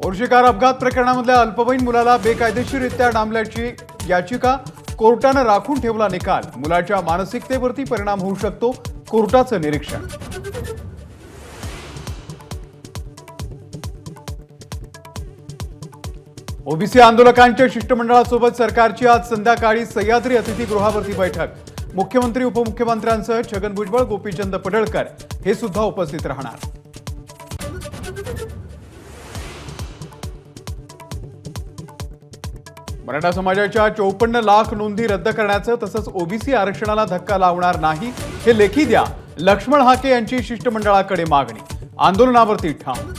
ओर्शिकार अपघात प्रकरणामधल्या अल्पवयीन मुलाला बेकायदेशीररित्या डांबल्याची याचिका कोर्टाने राखून ठेवला निकाल। मुलाच्या मानसिकतेवरती परिणाम होऊ शकतो, कोर्टाचं निरीक्षण। ओबीसी आंदोलकांच्या शिष्टमंडळासोबत सरकारची आज संध्याकाळी सह्याद्री अतिथीगृहावरती बैठक। मुख्यमंत्री उपमुख्यमंत्र्यांसह छगन भुजबळ, गोपीचंद पडळकर हे सुद्धा उपस्थित राहणार। मराठा समाजाच्या 54 लाख नोंदी रद्द करण्याचं तसंच ओबीसी आरक्षणाला धक्का लावणार नाही हे लेखी द्या, लक्ष्मण हाके यांची शिष्टमंडळाकडे मागणी। आंदोलनावरती ठाम।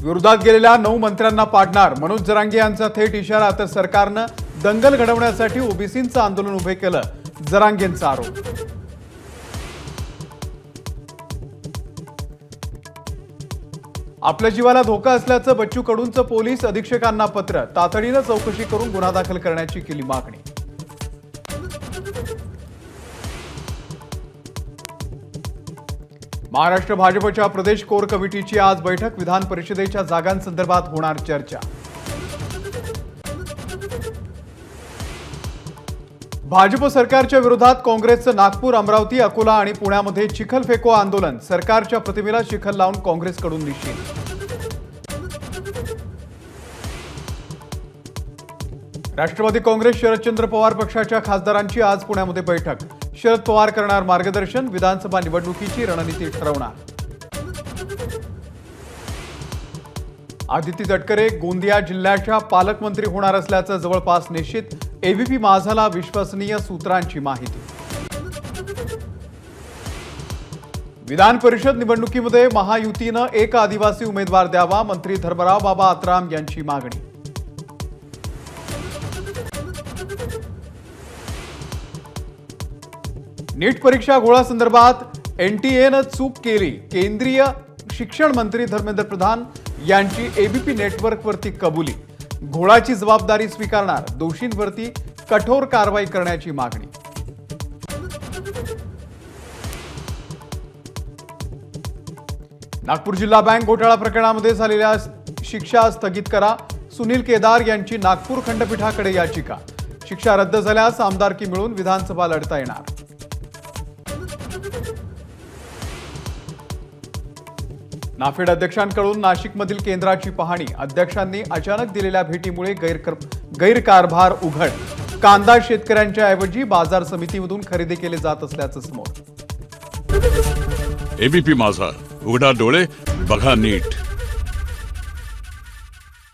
विरोधात गेलेल्या 9 मंत्र्यांना पाडणार, मनोज जरांगे यांचा थेट इशारा। तर सरकारनं दंगल घडवण्यासाठी ओबीसींचं आंदोलन उभे केलं, जरांगेंचा आरोप। आपल्या जीवाला धोका असल्याचं बच्चू कडूंचं पोलीस अधीक्षकांना पत्र। तातडीनं चौकशी करून गुन्हा दाखल करण्याची केली मागणी। महाराष्ट्र भाजपच्या प्रदेश कोर कमिटीची आज बैठक। विधान परिषदेच्या जागांसंदर्भात होणार चर्चा। भाजप सरकारच्या विरोधात काँग्रेसचं नागपूर, अमरावती, अकोला आणि पुण्यामध्ये चिखल फेको आंदोलन। सरकारच्या प्रतिमेला चिखल लावून काँग्रेसकडून निषेध। राष्ट्रवादी काँग्रेस शरदचंद्र पवार पक्षाच्या खासदारांची आज पुण्यामध्ये बैठक। शरद पवार करणार मार्गदर्शन, विधानसभा निवडणुकीची रणनीती ठरवणार। आदिती तटकरे गोंदिया जिल्ह्याच्या पालकमंत्री होणार असल्याचं जवळपास निश्चित। एबीपी माझाला विश्वसनीय सूत्रांची माहिती। विधान परिषद निवडणुकीमध्ये महायुतीनं एक आदिवासी उमेदवार द्यावा, मंत्री धर्मराव बाबा आत्राम यांची मागणी। नीट परीक्षा घोळासंदर्भात एनटीएनं चूक केली, केंद्रीय शिक्षण मंत्री धर्मेंद्र प्रधान यांची एबीपी नेटवर्कवरती कबुली। घोळाची जबाबदारी स्वीकारणार, दोषींवरती कठोर कारवाई करण्याची मागणी। नागपूर जिल्हा बँक घोटाळा प्रकरणामध्ये झालेल्या शिक्षा स्थगित करा, सुनील केदार यांची नागपूर खंडपीठाकडे याचिका। शिक्षा रद्द झाल्यास आमदारकी मिळून विधानसभा लढता येणार। नाफेड अध्यक्षांकडून नाशिकमधील केंद्राची पाहणी। अध्यक्षांनी अचानक दिलेल्या भेटीमुळे गैरकारभार उघड। कांदा शेतकऱ्यांच्या ऐवजी बाजार समितीमधून खरेदी केले जात असल्याचं समोर। एबीपी माझा, उघडा डोळे बघा नीट।